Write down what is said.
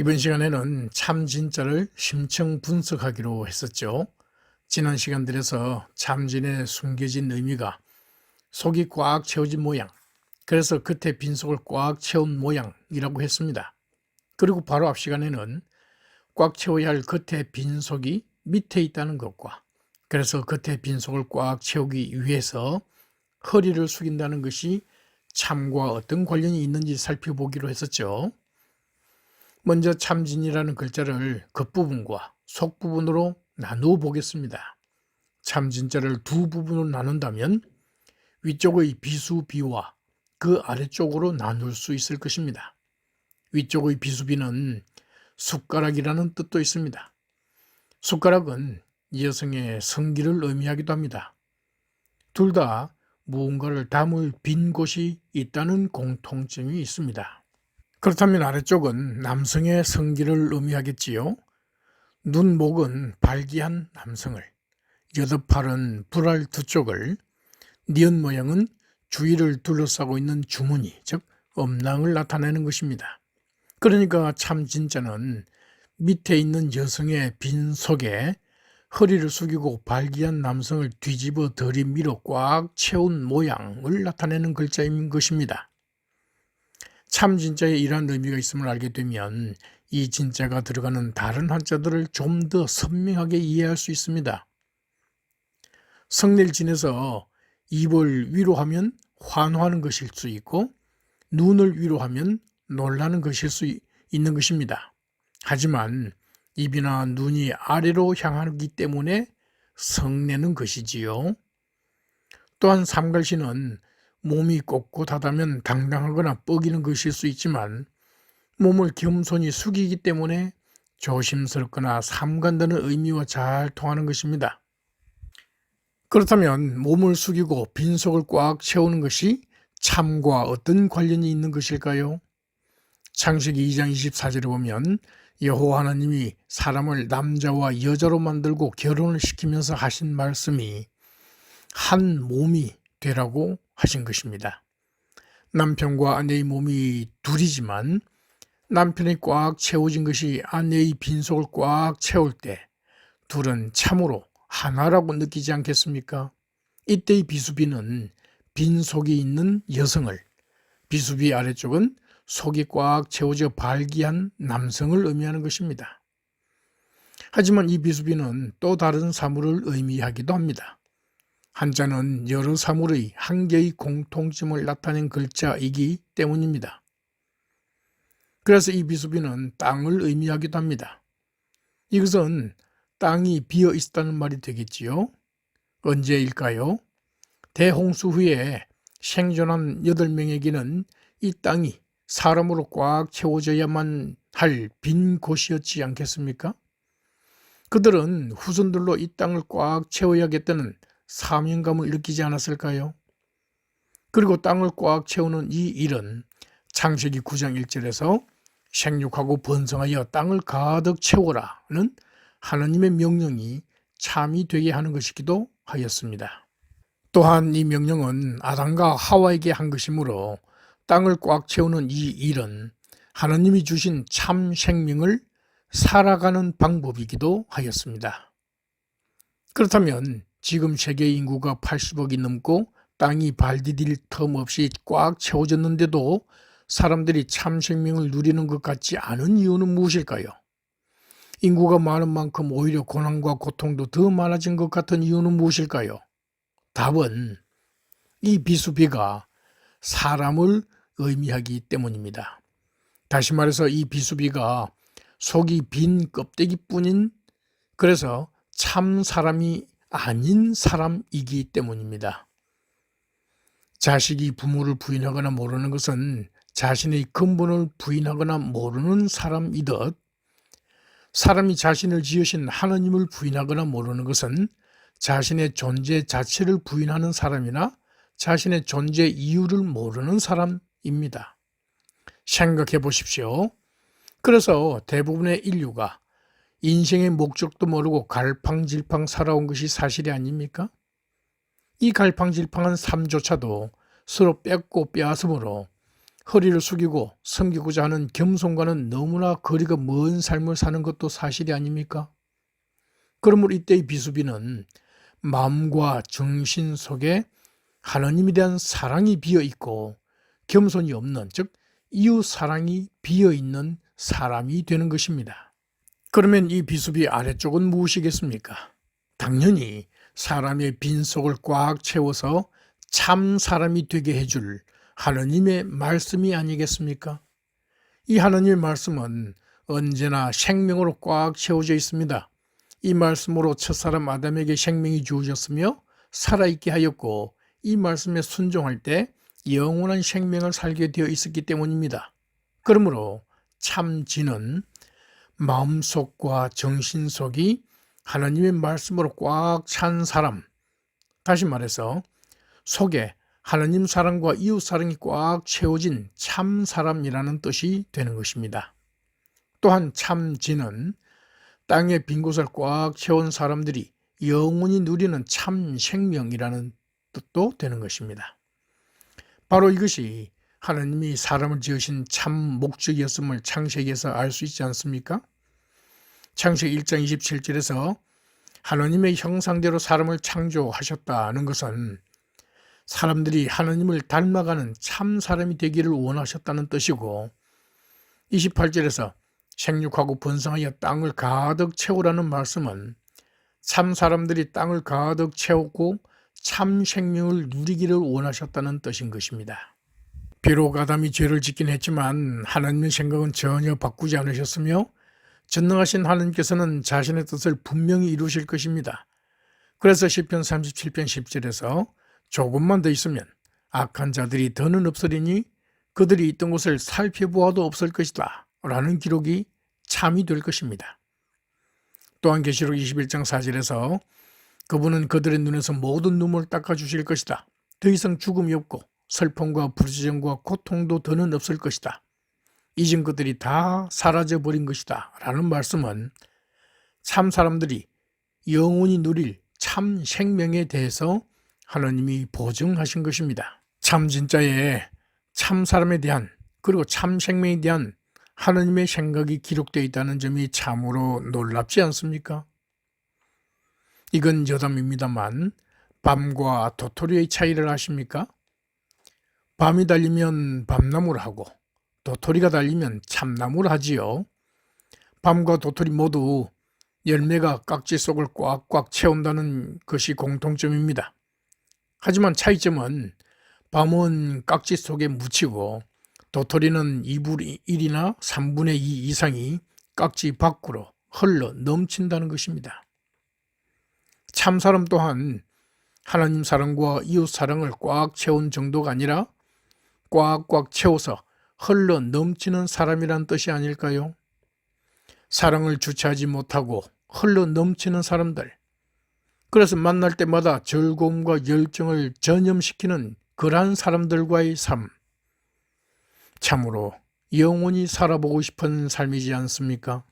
이번 시간에는 참 진짜를 심층 분석하기로 했었죠. 지난 시간들에서 참진의 숨겨진 의미가 속이 꽉 채워진 모양, 그래서 겉에 빈속을 꽉 채운 모양이라고 했습니다. 그리고 바로 앞 시간에는 꽉 채워야 할 겉에 빈속이 밑에 있다는 것과, 그래서 겉에 빈속을 꽉 채우기 위해서 허리를 숙인다는 것이 참과 어떤 관련이 있는지 살펴보기로 했었죠. 먼저 참진이라는 글자를 겉부분과 속부분으로 나누어 보겠습니다. 참진자를 두 부분으로 나눈다면 위쪽의 비수비와 그 아래쪽으로 나눌 수 있을 것입니다. 위쪽의 비수비는 숟가락이라는 뜻도 있습니다. 숟가락은 여성의 성기를 의미하기도 합니다. 둘 다 무언가를 담을 빈 곳이 있다는 공통점이 있습니다. 그렇다면 아래쪽은 남성의 성기를 의미하겠지요. 눈, 목은 발기한 남성을, 여덟팔은 불알 두 쪽을, 니은 모양은 주위를 둘러싸고 있는 주머니, 즉 음낭을 나타내는 것입니다. 그러니까 참 진짜는 밑에 있는 여성의 빈 속에 허리를 숙이고 발기한 남성을 뒤집어 들이밀어 꽉 채운 모양을 나타내는 글자인 것입니다. 참 진짜에 이러한 의미가 있음을 알게 되면 이 진짜가 들어가는 다른 한자들을 좀 더 선명하게 이해할 수 있습니다. 성례를 지내서 입을 위로하면 환호하는 것일 수 있고 눈을 위로하면 놀라는 것일 수 있는 것입니다. 하지만 입이나 눈이 아래로 향하기 때문에 성내는 것이지요. 또한 삼갈시는 몸이 꼿꼿하다면 당당하거나 뻐기는 것일 수 있지만 몸을 겸손히 숙이기 때문에 조심스럽거나 삼간다는 의미와 잘 통하는 것입니다. 그렇다면 몸을 숙이고 빈속을 꽉 채우는 것이 참과 어떤 관련이 있는 것일까요? 창세기 2장 24절에 보면 여호와 하나님이 사람을 남자와 여자로 만들고 결혼을 시키면서 하신 말씀이 한 몸이 되라고 하신 것입니다. 남편과 아내의 몸이 둘이지만 남편이 꽉 채워진 것이 아내의 빈속을 꽉 채울 때 둘은 참으로 하나라고 느끼지 않겠습니까? 이때의 비수비는 빈속이 있는 여성을, 비수비 아래쪽은 속이 꽉 채워져 발기한 남성을 의미하는 것입니다. 하지만 이 비수비는 또 다른 사물을 의미하기도 합니다. 한자는 여러 사물의 한 개의 공통점을 나타낸 글자이기 때문입니다. 그래서 이 비수비는 땅을 의미하기도 합니다. 이것은 땅이 비어 있다는 말이 되겠지요. 언제일까요? 대홍수 후에 생존한 8명에게는 이 땅이 사람으로 꽉 채워져야만 할 빈 곳이었지 않겠습니까? 그들은 후손들로 이 땅을 꽉 채워야겠다는 사명감을 느끼지 않았을까요? 그리고 땅을 꽉 채우는 이 일은 창세기 9장 1절에서 생육하고 번성하여 땅을 가득 채워라는 하나님의 명령이 참이 되게 하는 것이기도 하였습니다. 또한 이 명령은 아담과 하와에게 한 것이므로 땅을 꽉 채우는 이 일은 하나님이 주신 참 생명을 살아가는 방법이기도 하였습니다. 그렇다면 지금 세계 인구가 80억이 넘고 땅이 발 디딜 틈 없이 꽉 채워졌는데도 사람들이 참 생명을 누리는 것 같지 않은 이유는 무엇일까요? 인구가 많은 만큼 오히려 고난과 고통도 더 많아진 것 같은 이유는 무엇일까요? 답은 이 비수비가 사람을 의미하기 때문입니다. 다시 말해서 이 비수비가 속이 빈 껍데기뿐인, 그래서 참 사람이 아닌 사람이기 때문입니다. 자식이 부모를 부인하거나 모르는 것은 자신의 근본을 부인하거나 모르는 사람이듯, 사람이 자신을 지으신 하나님을 부인하거나 모르는 것은 자신의 존재 자체를 부인하는 사람이나 자신의 존재 이유를 모르는 사람입니다. 생각해 보십시오. 그래서 대부분의 인류가 인생의 목적도 모르고 갈팡질팡 살아온 것이 사실이 아닙니까? 이 갈팡질팡한 삶조차도 서로 뺏고 빼앗음으로 허리를 숙이고 섬기고자 하는 겸손과는 너무나 거리가 먼 삶을 사는 것도 사실이 아닙니까? 그러므로 이때의 비수비는 마음과 정신 속에 하나님에 대한 사랑이 비어 있고 겸손이 없는, 즉 이웃 사랑이 비어 있는 사람이 되는 것입니다. 그러면 이 비수비 아래쪽은 무엇이겠습니까? 당연히 사람의 빈속을 꽉 채워서 참 사람이 되게 해줄 하나님의 말씀이 아니겠습니까? 이 하나님의 말씀은 언제나 생명으로 꽉 채워져 있습니다. 이 말씀으로 첫사람 아담에게 생명이 주어졌으며 살아있게 하였고, 이 말씀에 순종할 때 영원한 생명을 살게 되어 있었기 때문입니다. 그러므로 참지는 마음속과 정신속이 하나님의 말씀으로 꽉 찬 사람, 다시 말해서 속에 하나님 사랑과 이웃 사랑이 꽉 채워진 참 사람이라는 뜻이 되는 것입니다. 또한 참지는 땅의 빈 곳을 꽉 채운 사람들이 영원히 누리는 참 생명이라는 뜻도 되는 것입니다. 바로 이것이 하나님이 사람을 지으신 참 목적이었음을 창세기에서 알 수 있지 않습니까? 창세기 1장 27절에서 하나님의 형상대로 사람을 창조하셨다는 것은 사람들이 하나님을 닮아가는 참 사람이 되기를 원하셨다는 뜻이고, 28절에서 생육하고 번성하여 땅을 가득 채우라는 말씀은 참 사람들이 땅을 가득 채우고 참 생명을 누리기를 원하셨다는 뜻인 것입니다. 비록 아담이 죄를 짓긴 했지만 하나님의 생각은 전혀 바꾸지 않으셨으며 전능하신 하나님께서는 자신의 뜻을 분명히 이루실 것입니다. 그래서 시편 37편 10절에서 조금만 더 있으면 악한 자들이 더는 없으리니 그들이 있던 곳을 살펴보아도 없을 것이다 라는 기록이 참이 될 것입니다. 또한 계시록 21장 4절에서 그분은 그들의 눈에서 모든 눈물을 닦아주실 것이다. 더 이상 죽음이 없고 슬픔과 부르짖음과 고통도 더는 없을 것이다. 이전 것들이 다 사라져버린 것이다 라는 말씀은 참 사람들이 영원히 누릴 참 생명에 대해서 하나님이 보증하신 것입니다. 참 진짜의 참 사람에 대한, 그리고 참 생명에 대한 하나님의 생각이 기록되어 있다는 점이 참으로 놀랍지 않습니까? 이건 여담입니다만 밤과 도토리의 차이를 아십니까? 밤이 달리면 밤나무를 하고 도토리가 달리면 참나무를 하지요. 밤과 도토리 모두 열매가 깍지 속을 꽉꽉 채운다는 것이 공통점입니다. 하지만 차이점은 밤은 깍지 속에 묻히고 도토리는 2분의 1이나 3분의 2 이상이 깍지 밖으로 흘러 넘친다는 것입니다. 참사람 또한 하나님 사랑과 이웃 사랑을 꽉 채운 정도가 아니라 꽉꽉 채워서 흘러 넘치는 사람이란 뜻이 아닐까요? 사랑을 주체하지 못하고 흘러 넘치는 사람들, 그래서 만날 때마다 즐거움과 열정을 전염시키는 그러한 사람들과의 삶, 참으로 영원히 살아보고 싶은 삶이지 않습니까?